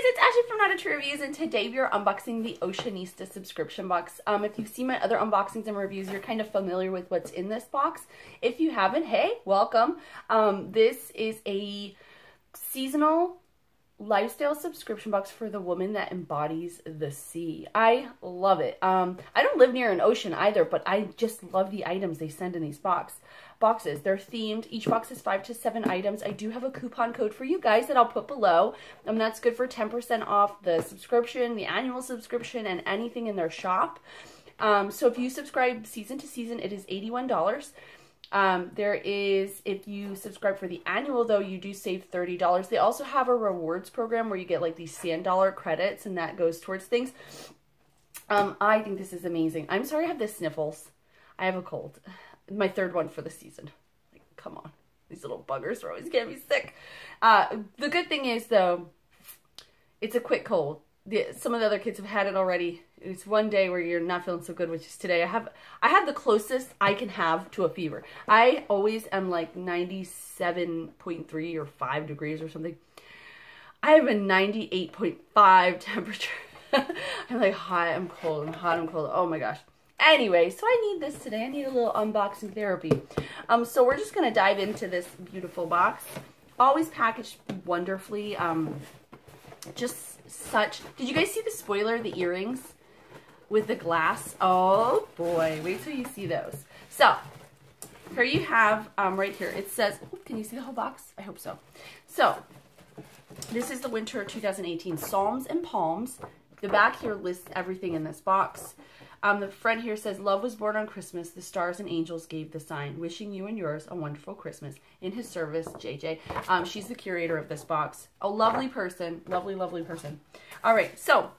it's Ashley from Not a True Reviews, and today we are unboxing the Oceanista subscription box. If you've seen my other unboxings and reviews, you're kind of familiar with what's in this box. If you haven't, hey, welcome. This is a seasonal lifestyle subscription box for the woman that embodies the sea. I love it. I don't live near an ocean either, but I just love the items they send in these boxes. They're themed. Each box is 5 to 7 items. I do have a coupon code for you guys that I'll put below. That's good for 10% off the subscription, the annual subscription, and anything in their shop. So if you subscribe season to season, it is $81. If you subscribe for the annual though, you do save $30. They also have a rewards program where you get like these sand dollar credits and that goes towards things. I think this is amazing. I'm sorry I have the sniffles. I have a cold. My third one for the season. Like, come on. These little buggers are always getting me sick. The good thing is though, it's a quick cold. Some of the other kids have had it already. It's one day where you're not feeling so good, which is today. I have the closest I can have to a fever. I always am like 97.3 or 5 degrees or something. I have a 98.5 temperature. I'm like hot, I'm cold, I'm hot, I'm cold. Oh my gosh. Anyway, so I need this today. I need a little unboxing therapy. So we're just going to dive into this beautiful box. Always packaged wonderfully. Just such... Did you guys see the spoiler, the earrings with the glass? Oh boy, wait till you see those. So, here you have, right here, it says, oh, can you see the whole box? I hope so. So, this is the winter 2018 Psalms and Palms. The back here lists everything in this box. The front here says, love was born on Christmas. The stars and angels gave the sign. Wishing you and yours a wonderful Christmas. In his service, JJ. She's the curator of this box. A lovely person. Lovely, lovely person. All right. So,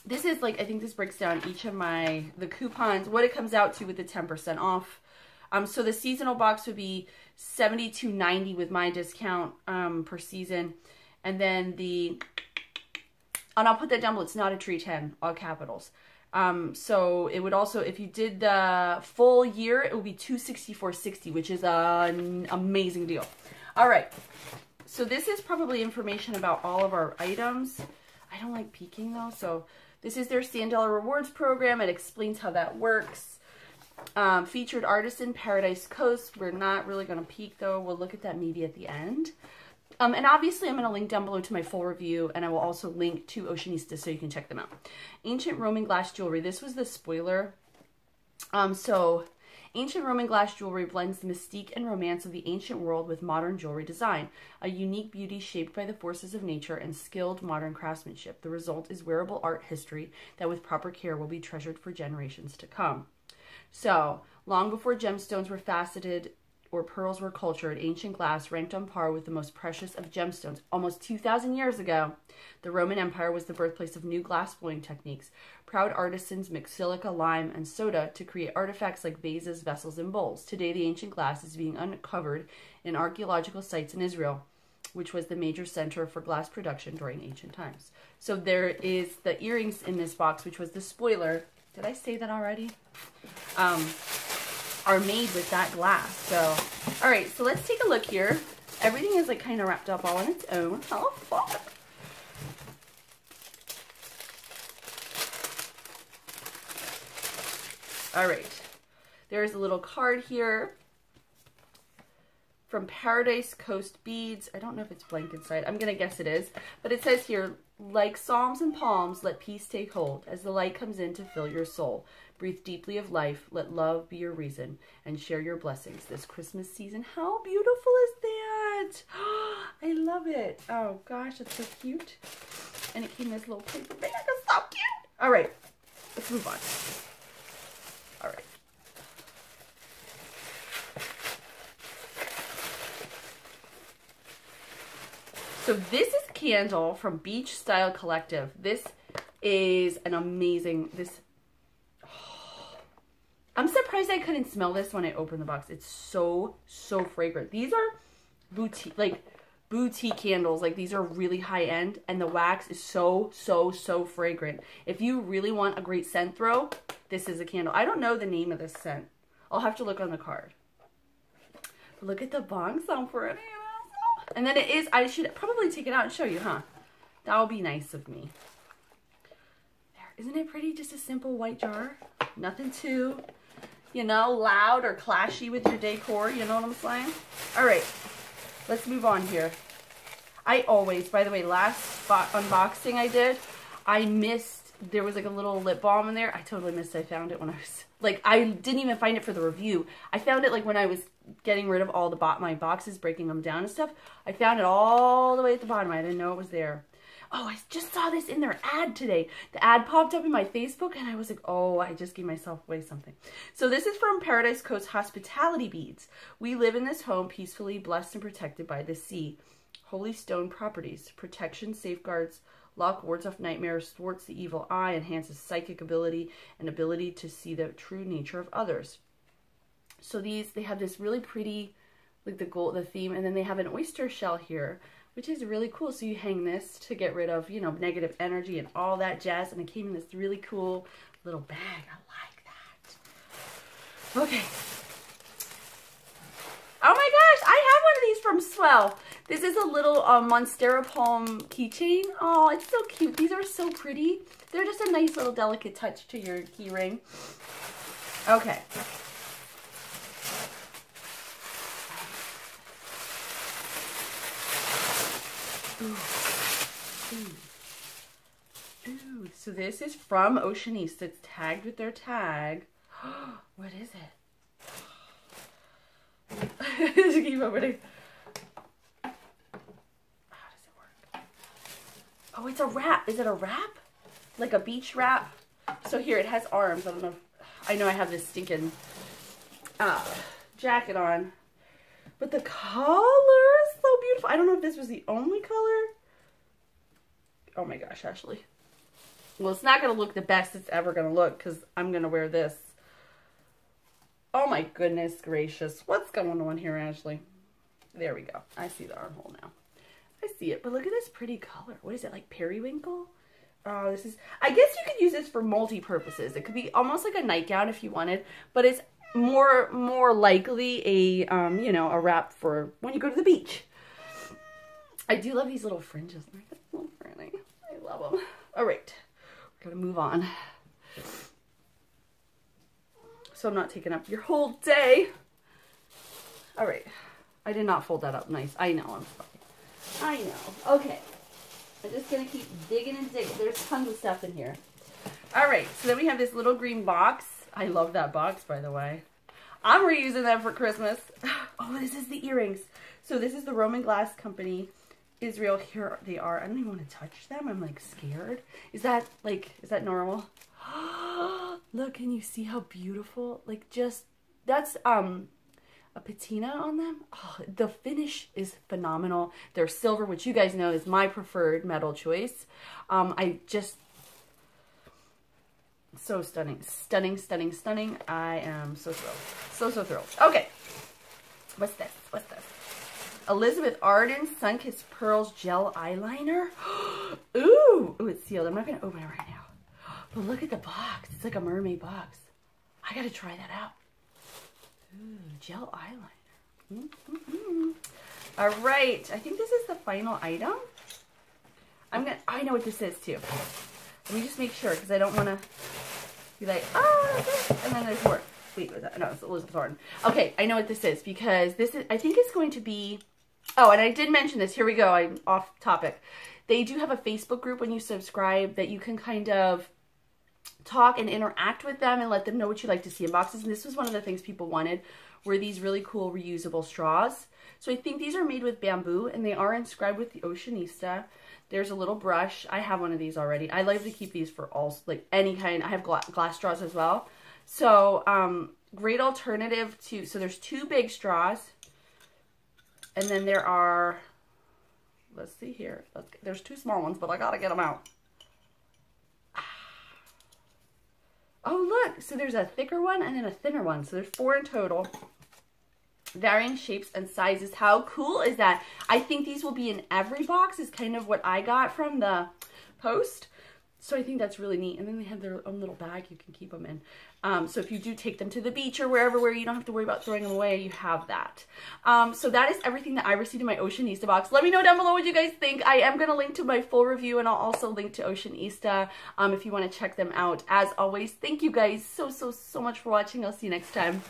this is like, I think this breaks down each of the coupons, what it comes out to with the 10% off. So the seasonal box would be $72.90 with my discount per season. And then and I'll put that down below. It's Not a Tree 10, all capitals. So it would also, if you did the full year, it would be $264.60, which is an amazing deal. All right. So this is probably information about all of our items. I don't like peeking though. So this is their sand dollar rewards program. It explains how that works. Featured artisan Paradise Coast. We're not really going to peek though. We'll look at that maybe at the end. And obviously I'm going to link down below to my full review, and I will also link to Oceanista so you can check them out. Ancient Roman glass jewelry. This was the spoiler. So ancient Roman glass jewelry blends the mystique and romance of the ancient world with modern jewelry design, a unique beauty shaped by the forces of nature and skilled modern craftsmanship. The result is wearable art history that with proper care will be treasured for generations to come. So, long before gemstones were faceted or pearls were cultured, ancient glass ranked on par with the most precious of gemstones. Almost 2,000 years ago, the Roman Empire was the birthplace of new glass blowing techniques. Proud artisans mixed silica, lime, and soda to create artifacts like vases, vessels, and bowls. Today, the ancient glass is being uncovered in archaeological sites in Israel, which was the major center for glass production during ancient times. So there is the earrings in this box, which was the spoiler. Did I say that already? Are made with that glass. So, all right, so let's take a look here. Everything is like kind of wrapped up all on its own. How fun. All right, there's a little card here from Paradise Coast Beads. I don't know if it's blank inside. I'm gonna guess it is, but it says here, like psalms and palms, let peace take hold as the light comes in to fill your soul. Breathe deeply of life, let love be your reason, and share your blessings this Christmas season. How beautiful is that? I love it. Oh gosh, it's so cute. And it came in this little paper bag. It's so cute. All right, let's move on. All right. So this is a candle from Beach Style Collective. This is an amazing, I'm surprised I couldn't smell this when I opened the box. It's so, so fragrant. These are boutique candles. Like, these are really high end, and the wax is so, so, so fragrant. If you really want a great scent throw, this is a candle. I don't know the name of this scent. I'll have to look on the card. But look at the bong sound for it. And then it is, I should probably take it out and show you, huh? That would be nice of me. There. Isn't it pretty? Just a simple white jar. Nothing too, you know, loud or clashy with your decor. You know what I'm saying? All right. Let's move on here. I always, by the way, last unboxing I did, I missed, there was like a little lip balm in there. I totally missed I found it when I was, like, I didn't even find it for the review. I found it like when I was getting rid of all the my boxes, breaking them down and stuff. I found it all the way at the bottom. I didn't know it was there. Oh, I just saw this in their ad today. The ad popped up in my Facebook and I was like, oh, I just gave myself away something. So this is from Paradise Coast Hospitality Beads. We live in this home peacefully, blessed and protected by the sea. Holy stone properties, protection, safeguards, lock wards off nightmares, thwarts the evil eye, enhances psychic ability and ability to see the true nature of others. So these, they have this really pretty, like the gold, the theme, and then they have an oyster shell here, which is really cool. So you hang this to get rid of, you know, negative energy and all that jazz. And it came in this really cool little bag. I like that. Okay. Oh my gosh, I have one of these from Swell. This is a little Monstera Palm keychain. Oh, it's so cute. These are so pretty. They're just a nice little delicate touch to your key ring. Okay. Ooh. So this is from Oceanista. It's tagged with their tag. What is it? Just keep opening. How does it work? Oh, it's a wrap. Is it a wrap? Like a beach wrap? So here, it has arms. I don't know if, I know I have this stinking jacket on. But the color is so beautiful. I don't know if this was the only color. Oh my gosh, Asheli. Well, it's not going to look the best it's ever going to look because I'm going to wear this. Oh my goodness gracious. What's going on here, Asheli? There we go. I see the armhole now. I see it. But look at this pretty color. What is it, like periwinkle? Oh, this is, I guess you could use this for multi-purposes. It could be almost like a nightgown if you wanted, but it's more likely a, you know, a wrap for when you go to the beach. I do love these little fringes. They're so pretty. I love them. All right. We're going to move on. So I'm not taking up your whole day. All right. I did not fold that up nice. I know. I'm sorry. I know. Okay. I'm just going to keep digging and digging. There's tons of stuff in here. All right. So then we have this little green box. I love that box, by the way. I'm reusing that for Christmas. Oh, this is the earrings. So this is the Roman Glass Company, Israel. Here they are. I don't even want to touch them. I'm like scared. Is that normal? Look, can you see how beautiful? Like just, that's a patina on them. Oh, the finish is phenomenal. They're silver, which you guys know is my preferred metal choice. I just, so stunning. Stunning, stunning, stunning. I am so thrilled. So thrilled. Okay. What's this? What's this? Elizabeth Arden Sunkissed Pearls Gel Eyeliner. Ooh, it's sealed. I'm not going to open it right now. But look at the box. It's like a mermaid box. I got to try that out. Ooh, gel eyeliner. All right. I think this is the final item. I know what this is too. Let me just make sure because I don't want to be like, oh, and then there's more. Wait, was that? No, it's Elizabeth Arden. Okay, I know what this is because this is, I think it's going to be, oh, and I did mention this. Here we go. I'm off topic. They do have a Facebook group when you subscribe that you can kind of talk and interact with them and let them know what you like to see in boxes. And this was one of the things people wanted were these really cool reusable straws. So I think these are made with bamboo and they are inscribed with the Oceanista. There's a little brush. I have one of these already. I like to keep these for all, like any kind. I have glass straws as well. So, great alternative to, so there's 2 big straws. And then there are, let's see here. There's 2 small ones, but I gotta get them out. Oh, look. So there's a thicker one and then a thinner one. So there's 4 in total. Varying shapes and sizes. How cool is that? I think these will be in every box is kind of what I got from the post. So I think that's really neat. And then they have their own little bag you can keep them in. So if you do take them to the beach or wherever where you don't have to worry about throwing them away, you have that. So that is everything that I received in my Oceanista box. Let me know down below what you guys think. I am going to link to my full review, and I'll also link to Oceanista if you want to check them out. As always, thank you guys so much for watching. I'll see you next time.